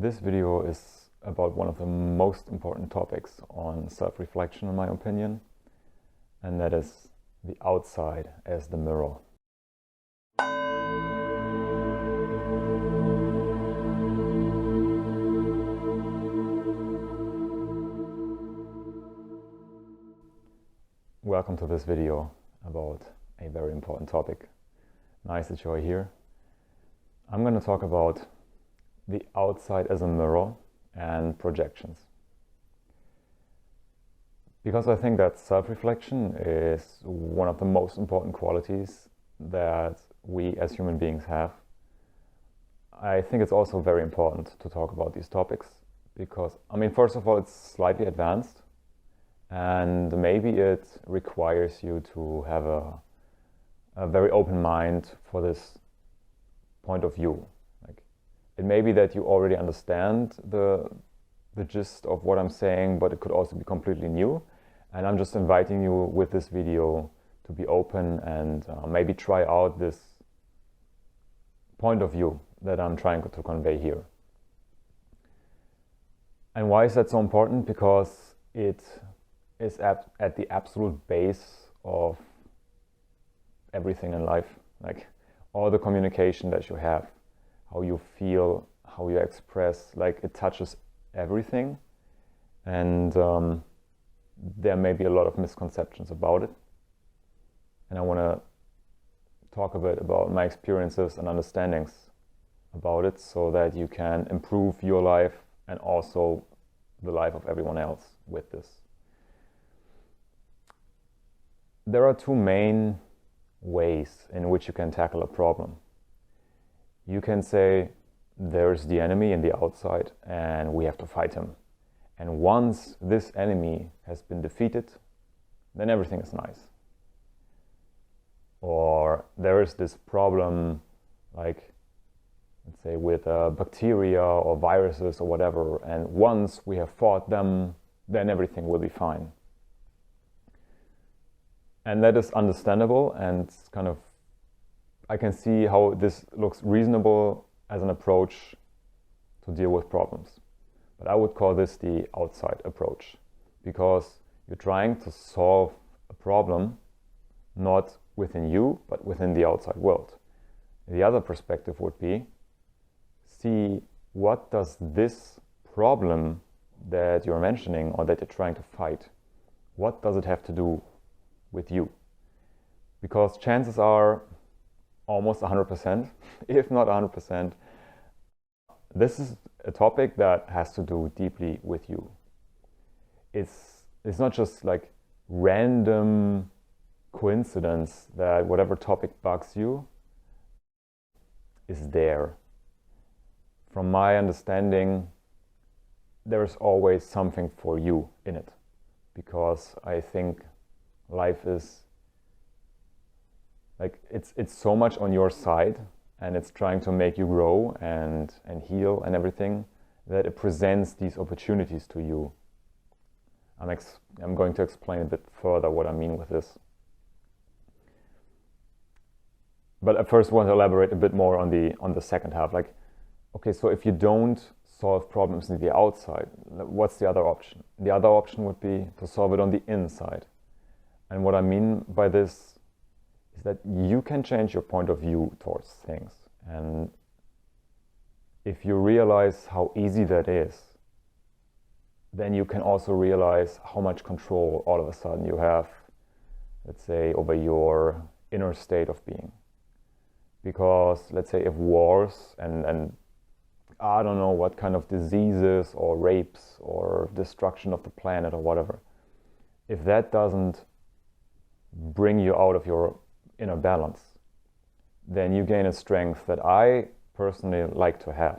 This video is about one of the most important topics on self-reflection, in my opinion, and that is the outside as the mirror. Welcome to this video about a very important topic. Nice that you are here. I'm going to talk about the outside as a mirror and projections. Because I think that self-reflection is one of the most important qualities that we as human beings have. I think it's also very important to talk about these topics because, first of all, it's slightly advanced and maybe it requires you to have a very open mind for this point of view. It may be that you already understand the gist of what I'm saying, but it could also be completely new. And I'm just inviting you with this video to be open and maybe try out this point of view that I'm trying to convey here. And why is that so important? Because it is at the absolute base of everything in life, like all the communication that you have, how you feel, how you express, like it touches everything. And there may be a lot of misconceptions about it. And I want to talk a bit about my experiences and understandings about it so that you can improve your life and also the life of everyone else with this. There are two main ways in which you can tackle a problem. You can say, there's the enemy in the outside and we have to fight him. And once this enemy has been defeated, then everything is nice. Or there is this problem, like, let's say with bacteria or viruses or whatever, and once we have fought them, then everything will be fine. And that is understandable and kind of I can see how this looks reasonable as an approach to deal with problems. But I would call this the outside approach because you're trying to solve a problem not within you, but within the outside world. The other perspective would be, see what does this problem that you're mentioning or that you're trying to fight, what does it have to do with you? Because chances are almost 100%, if not 100%, this is a topic that has to do deeply with you. It's not just like random coincidence that whatever topic bugs you is there. From my understanding, there's always something for you in it, because I think life is like it's so much on your side and it's trying to make you grow and heal and everything that it presents these opportunities to you. I'm going to explain a bit further what I mean with this. But I first want to elaborate a bit more on the second half. Like, okay, so if you don't solve problems in the outside, what's the other option? The other option would be to solve it on the inside. And what I mean by this is that you can change your point of view towards things. And if you realize how easy that is, then you can also realize how much control all of a sudden you have, let's say, over your inner state of being. Because let's say if wars and I don't know what kind of diseases or rapes or destruction of the planet or whatever, if that doesn't bring you out of your inner balance, then you gain a strength that I personally like to have.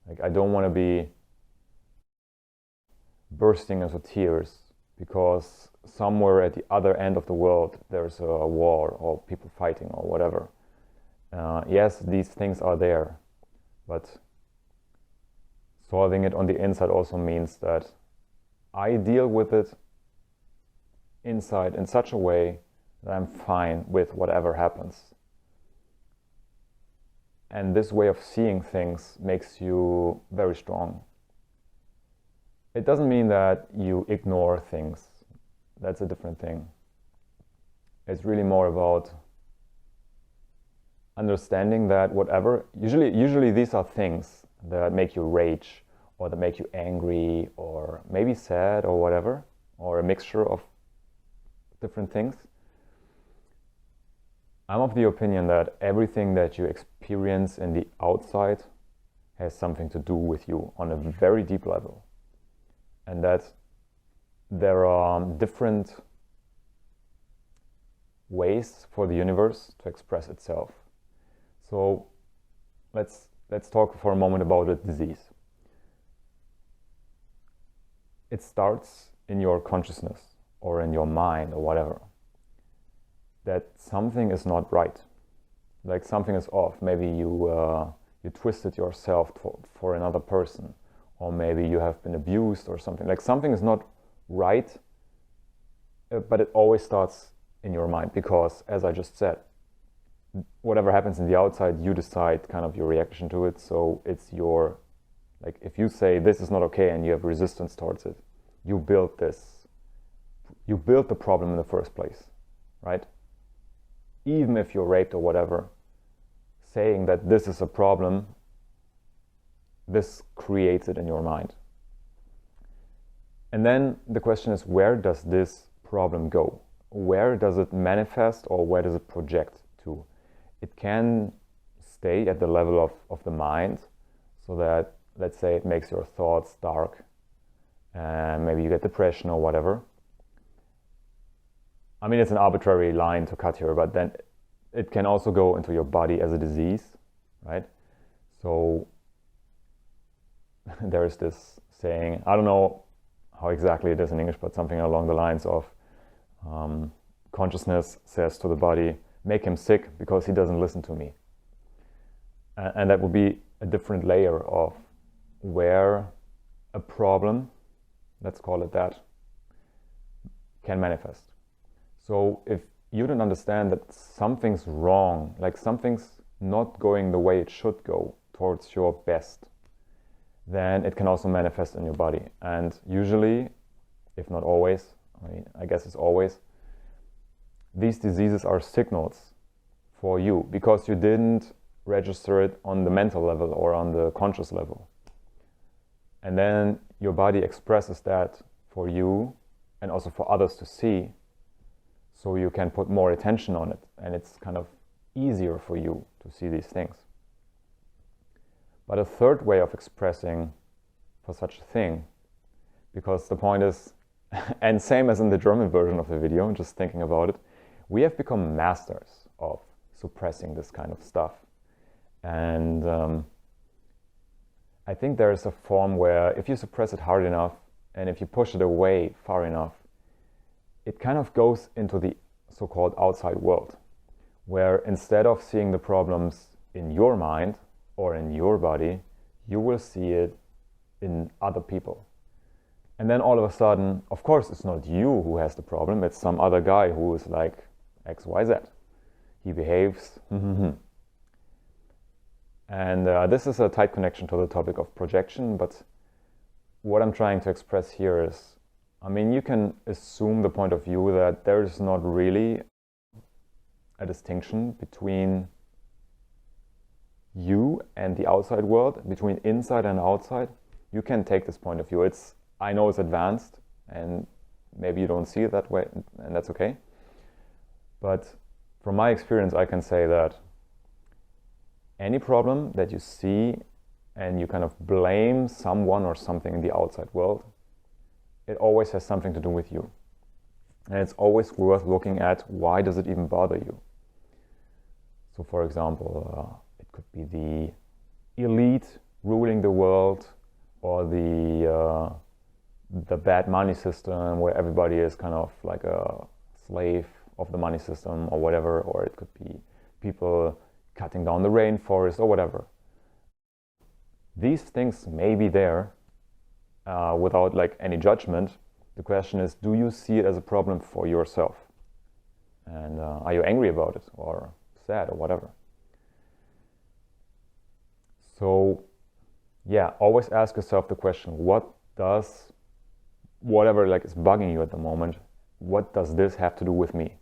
Like, I don't want to be bursting into tears because somewhere at the other end of the world there's a war or people fighting or whatever. Yes, these things are there, but solving it on the inside also means that I deal with it inside in such a way that I'm fine with whatever happens. And this way of seeing things makes you very strong. It doesn't mean that you ignore things. That's a different thing. It's really more about understanding that whatever, usually these are things that make you rage, or that make you angry, or maybe sad, or whatever, or a mixture of different things. I'm of the opinion that everything that you experience in the outside has something to do with you on a very deep level. And that there are different ways for the universe to express itself. So let's talk for a moment about a disease. It starts in your consciousness or in your mind or whatever, that something is not right, like something is off. Maybe you twisted yourself for another person, or maybe you have been abused or something. Like something is not right, but it always starts in your mind, because as I just said, whatever happens in the outside, you decide kind of your reaction to it. So it's your, like if you say this is not okay and you have resistance towards it, you build the problem in the first place, right? Even if you're raped or whatever, saying that this is a problem, this creates it in your mind. And then the question is, where does this problem go? Where does it manifest, or where does it project to? It can stay at the level of the mind, so that, let's say, it makes your thoughts dark, and maybe you get depression or whatever. I mean, it's an arbitrary line to cut here, but then it can also go into your body as a disease, right? So there's this saying, I don't know how exactly it is in English, but something along the lines of consciousness says to the body, make him sick because he doesn't listen to me. And that would be a different layer of where a problem, let's call it that, can manifest. So if you don't understand that something's wrong, like something's not going the way it should go towards your best, then it can also manifest in your body. And usually, if not always, I mean, I guess it's always, these diseases are signals for you, because you didn't register it on the mental level or on the conscious level. And then your body expresses that for you and also for others to see, so you can put more attention on it, and it's kind of easier for you to see these things. But a third way of expressing for such a thing, because the point is, and same as in the German version of the video, just thinking about it, we have become masters of suppressing this kind of stuff. And I think there is a form where if you suppress it hard enough, and if you push it away far enough, it kind of goes into the so-called outside world, where instead of seeing the problems in your mind or in your body, you will see it in other people. And then all of a sudden, of course, it's not you who has the problem, it's some other guy who is like XYZ. He behaves. And this is a tight connection to the topic of projection, but what I'm trying to express here is, I mean, you can assume the point of view that there is not really a distinction between you and the outside world, between inside and outside. You can take this point of view. I know it's advanced, and maybe you don't see it that way, and that's okay. But from my experience, I can say that any problem that you see and you kind of blame someone or something in the outside world, it always has something to do with you. And it's always worth looking at, why does it even bother you? So for example, it could be the elite ruling the world, or the bad money system where everybody is kind of like a slave of the money system or whatever, or it could be people cutting down the rainforest or whatever. These things may be there without like any judgment. The question is, do you see it as a problem for yourself? And are you angry about it, or sad, or whatever? So yeah, always ask yourself the question, what does whatever like is bugging you at the moment, what does this have to do with me?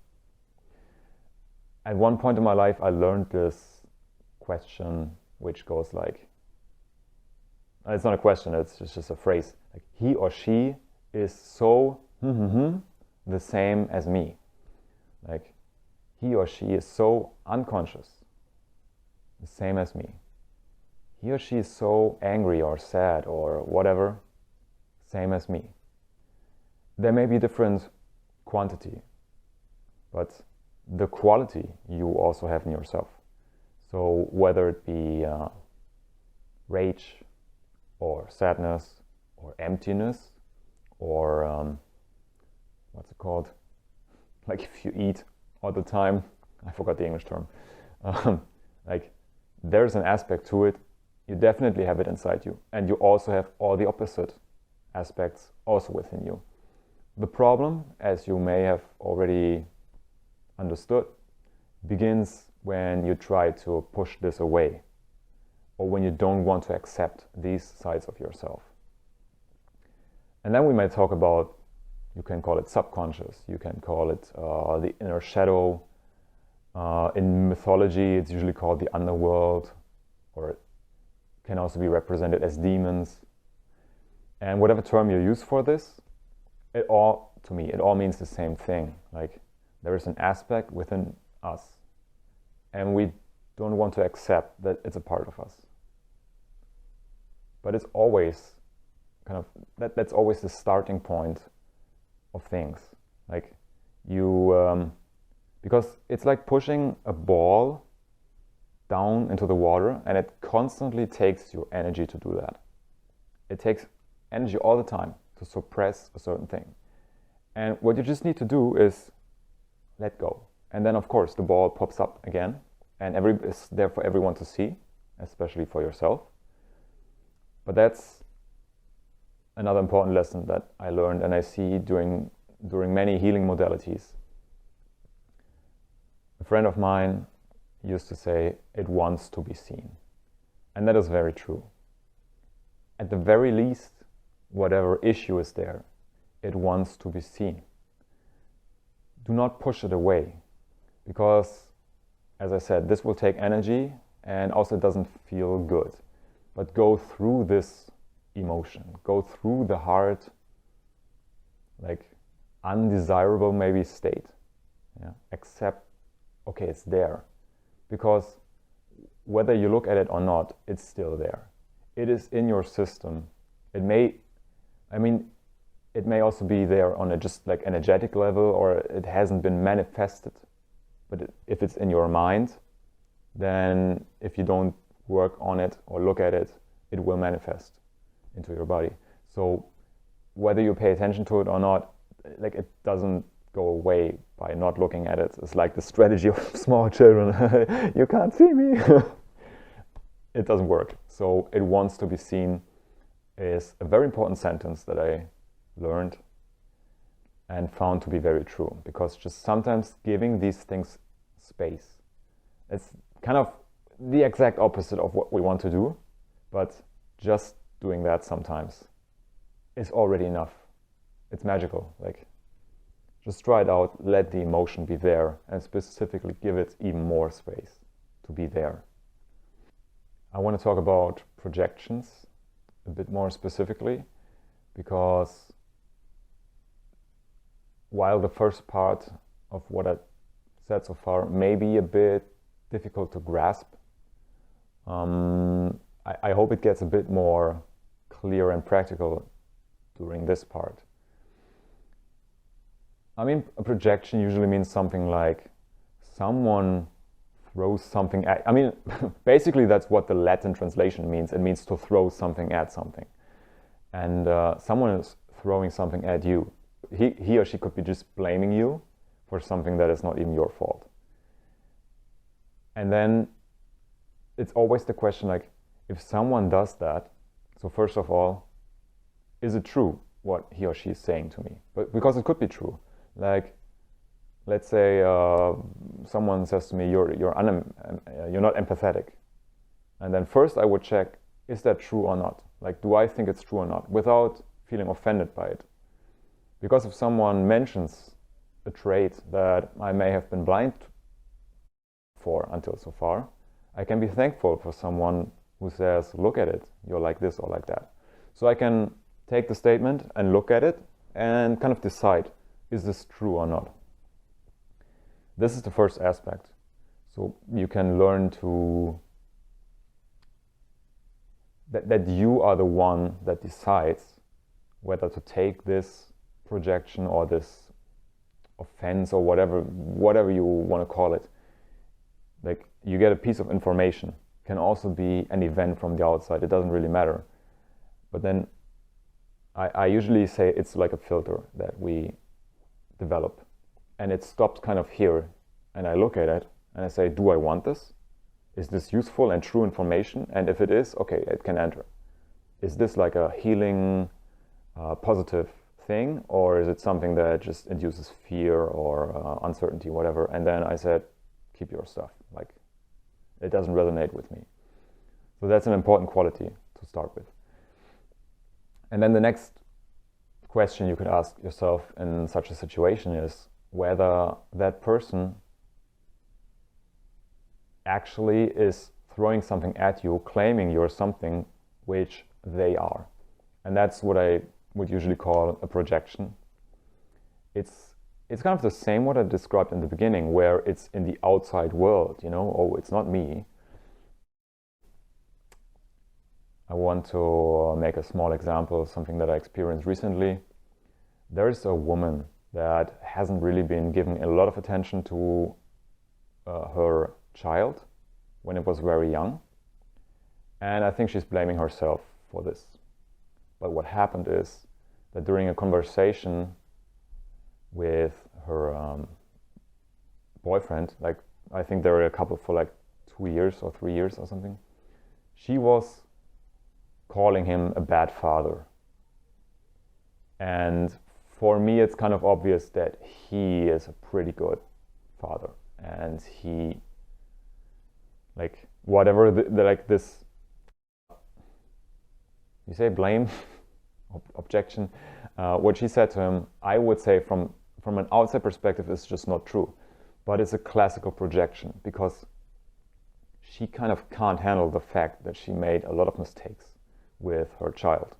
At one point in my life, I learned this question, which goes like, it's not a question, it's just a phrase, like he or she is so the same as me. Like he or she is so unconscious, the same as me. He or she is so angry or sad or whatever, same as me. There may be different quantity, but the quality you also have in yourself. So whether it be rage or sadness or emptiness or what's it called? Like if you eat all the time, I forgot the English term. Like there's an aspect to it. You definitely have it inside you, and you also have all the opposite aspects also within you. The problem, as you may have already understood, begins when you try to push this away, or when you don't want to accept these sides of yourself. And then we might talk about, you can call it subconscious, you can call it the inner shadow. In mythology, it's usually called the underworld, or it can also be represented as demons. And whatever term you use for this, it all means the same thing. Like there is an aspect within us, and we don't want to accept that it's a part of us. But it's always kind of, that's always the starting point of things. Like you, because it's like pushing a ball down into the water, and it constantly takes your energy to do that. It takes energy all the time to suppress a certain thing. And what you just need to do is let go. And then of course the ball pops up again, and it's there for everyone to see, especially for yourself. But that's another important lesson that I learned and I see during many healing modalities. A friend of mine used to say, it wants to be seen. And that is very true. At the very least, whatever issue is there, it wants to be seen. Do not push it away, because, as I said, this will take energy and also it doesn't feel good. But go through this emotion, go through the hard, like undesirable maybe state. Yeah? Accept, okay, it's there. Because whether you look at it or not, it's still there. It is in your system. It may also be there on a just like energetic level, or it hasn't been manifested. But if it's in your mind, then if you don't work on it or look at it, it will manifest into your body. So whether you pay attention to it or not, like it doesn't go away by not looking at it. It's like the strategy of small children. You can't see me. It doesn't work. So it wants to be seen is a very important sentence that I learned and found to be very true, because just sometimes giving these things space, it's kind of the exact opposite of what we want to do, but just doing that sometimes is already enough. It's magical. Like, just try it out, let the emotion be there, and specifically give it even more space to be there. I want to talk about projections a bit more specifically, because while the first part of what I said so far may be a bit difficult to grasp, I hope it gets a bit more clear and practical during this part. I mean, a projection usually means something like someone throws something at, basically that's what the Latin translation means. It means to throw something at something. And someone is throwing something at you. He or she could be just blaming you for something that is not even your fault. And then it's always the question, like, if someone does that, so first of all, is it true what he or she is saying to me? But because it could be true. Like, let's say someone says to me, you're not empathetic. And then first I would check, is that true or not? Like, do I think it's true or not? Without feeling offended by it. Because if someone mentions a trait that I may have been blind for until so far, I can be thankful for someone who says, look at it, you're like this or like that. So I can take the statement and look at it and kind of decide, is this true or not? This is the first aspect. So you can learn to that you are the one that decides whether to take this projection or this offense or whatever you want to call it. Like, you get a piece of information. It can also be an event from the outside. It doesn't really matter. But then I usually say it's like a filter that we develop, and it stops kind of here, and I look at it and I say, do I want this? Is this useful and true information? And if it is, okay, it can enter. Is this like a healing, positive thing, or is it something that just induces fear or uncertainty, whatever? And then I said, keep your stuff. Like, it doesn't resonate with me. So that's an important quality to start with. And then the next question you could ask yourself in such a situation is whether that person actually is throwing something at you, claiming you're something which they are. And that's what I would usually call a projection. It's kind of the same what I described in the beginning, where it's in the outside world, you know, oh, it's not me. I want to make a small example, something that I experienced recently. There's a woman that hasn't really been given a lot of attention to her child when it was very young. And I think she's blaming herself for this. But what happened is that during a conversation with her boyfriend, like, I think they were a couple for like 2 years or 3 years or something, she was calling him a bad father. And for me, it's kind of obvious that he is a pretty good father, and he, like, whatever like this, you say blame, objection, what she said to him, I would say from an outside perspective is just not true, but it's a classical projection, because she kind of can't handle the fact that she made a lot of mistakes with her child,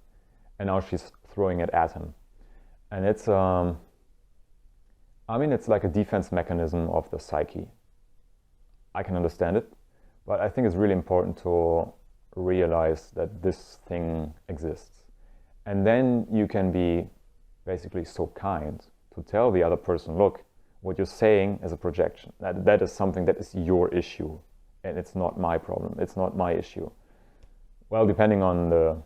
and now she's throwing it at him. And it's I mean, it's like a defense mechanism of the psyche. I can understand it, but I think it's really important to realize that this thing exists. And then you can be basically so kind to tell the other person, look, what you're saying is a projection. That is something that is your issue, and it's not my problem. It's not my issue. Well, depending on the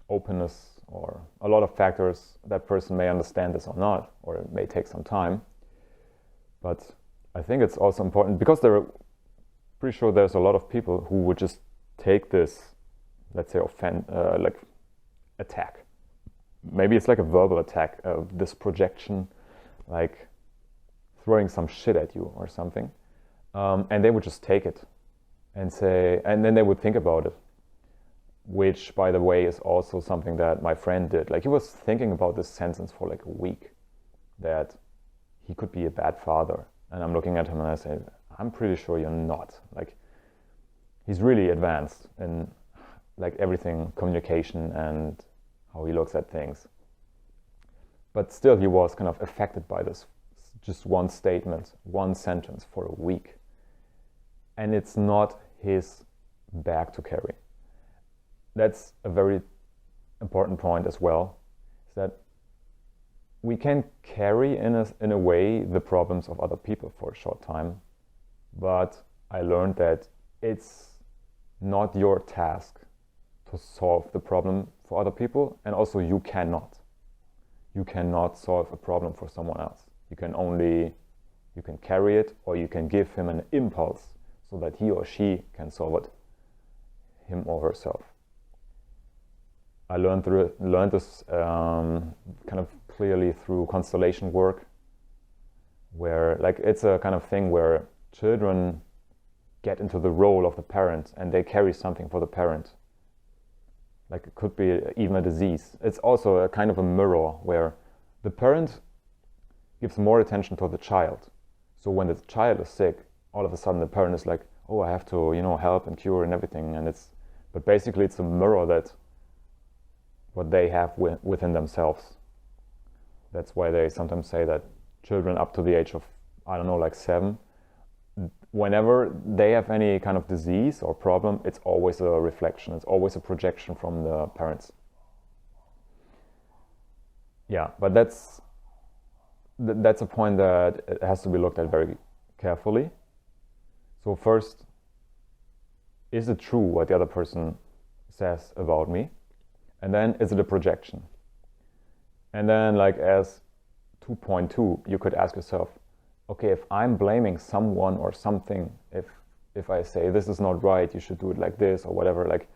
openness or a lot of factors, that person may understand this or not, or it may take some time. But I think it's also important, because pretty sure there's a lot of people who would just take this, let's say, like attack. Maybe it's like a verbal attack of this projection, like throwing some shit at you or something, and they would just take it and say, and then they would think about it, which, by the way, is also something that my friend did. Like, he was thinking about this sentence for like a week, that he could be a bad father. And I'm looking at him and I say, I'm pretty sure you're not. Like, he's really advanced in like everything, communication and how he looks at things. But still, he was kind of affected by this, just one statement, one sentence for a week. And it's not his bag to carry. That's a very important point as well, is that we can carry in a way the problems of other people for a short time, but I learned that it's not your task to solve the problem for other people, and also you cannot solve a problem for someone else. You can carry it, or you can give him an impulse so that he or she can solve it, him or herself. I learned this kind of clearly through constellation work, where, like, it's a kind of thing where children get into the role of the parent and they carry something for the parent. Like it could be even a disease. It's also a kind of a mirror where the parent gives more attention to the child. So when the child is sick, all of a sudden the parent is like, oh, I have to, help and cure and everything. But basically it's a mirror that what they have within themselves. That's why they sometimes say that children up to the age of, I don't know, like 7, whenever they have any kind of disease or problem, it's always a reflection. It's always a projection from the parents. Yeah, but that's a point that it has to be looked at very carefully. So first, is it true what the other person says about me? And then, is it a projection? And then, like as 2.2, you could ask yourself, okay, if I'm blaming someone or something, if I say this is not right, you should do it like this or whatever, like,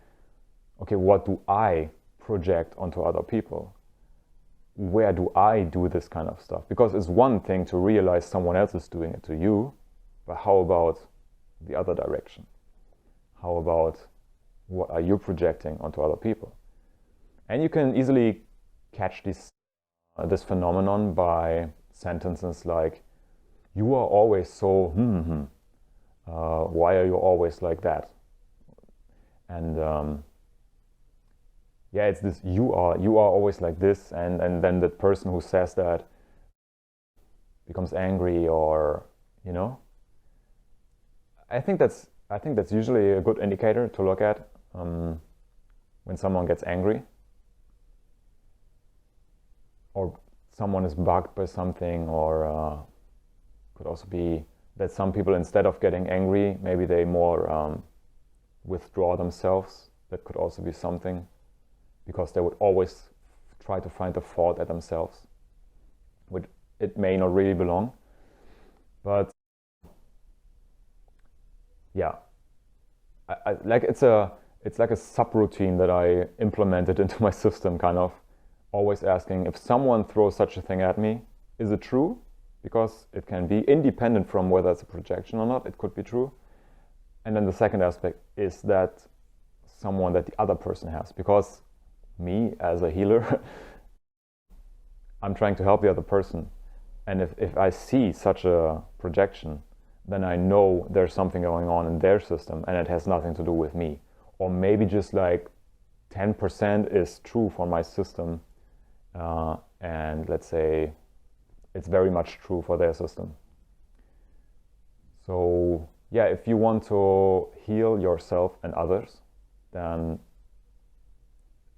okay, what do I project onto other people? Where do I do this kind of stuff? Because it's one thing to realize someone else is doing it to you, but how about the other direction? How about what are you projecting onto other people? And you can easily catch this phenomenon by sentences like, you are always so, why are you always like that? And yeah, it's this, you are always like this, and then the person who says that becomes angry, or I think that's usually a good indicator to look at when someone gets angry, or someone is bugged by something, or could also be that some people, instead of getting angry, maybe they more withdraw themselves. That could also be something, because they would always try to find the fault at themselves, which it may not really belong. But yeah, I like it's like a subroutine that I implemented into my system, kind of always asking, if someone throws such a thing at me, is it true? Because it can be independent from whether it's a projection or not, it could be true. And then the second aspect is that someone that the other person has, because me as a healer, I'm trying to help the other person. And if I see such a projection, then I know there's something going on in their system and it has nothing to do with me. Or maybe just like 10% is true for my system, and let's say it's very much true for their system. So yeah, if you want to heal yourself and others, then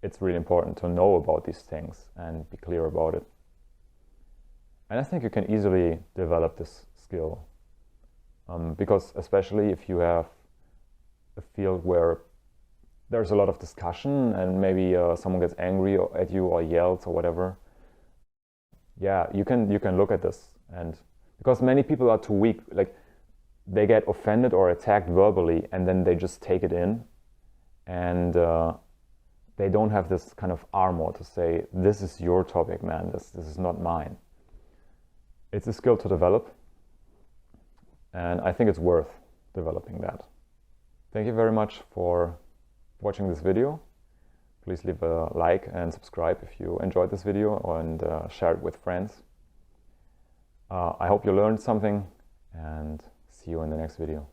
it's really important to know about these things and be clear about it. And I think you can easily develop this skill, because especially if you have a field where there's a lot of discussion and maybe someone gets angry at you or yells or whatever, yeah, you can look at this. And because many people are too weak, like they get offended or attacked verbally and then they just take it in, and they don't have this kind of armor to say, this is your topic, man, this is not mine. It's a skill to develop, and I think it's worth developing that. Thank you very much for watching this video. Please leave a like and subscribe if you enjoyed this video, and share it with friends. I hope you learned something, and see you in the next video.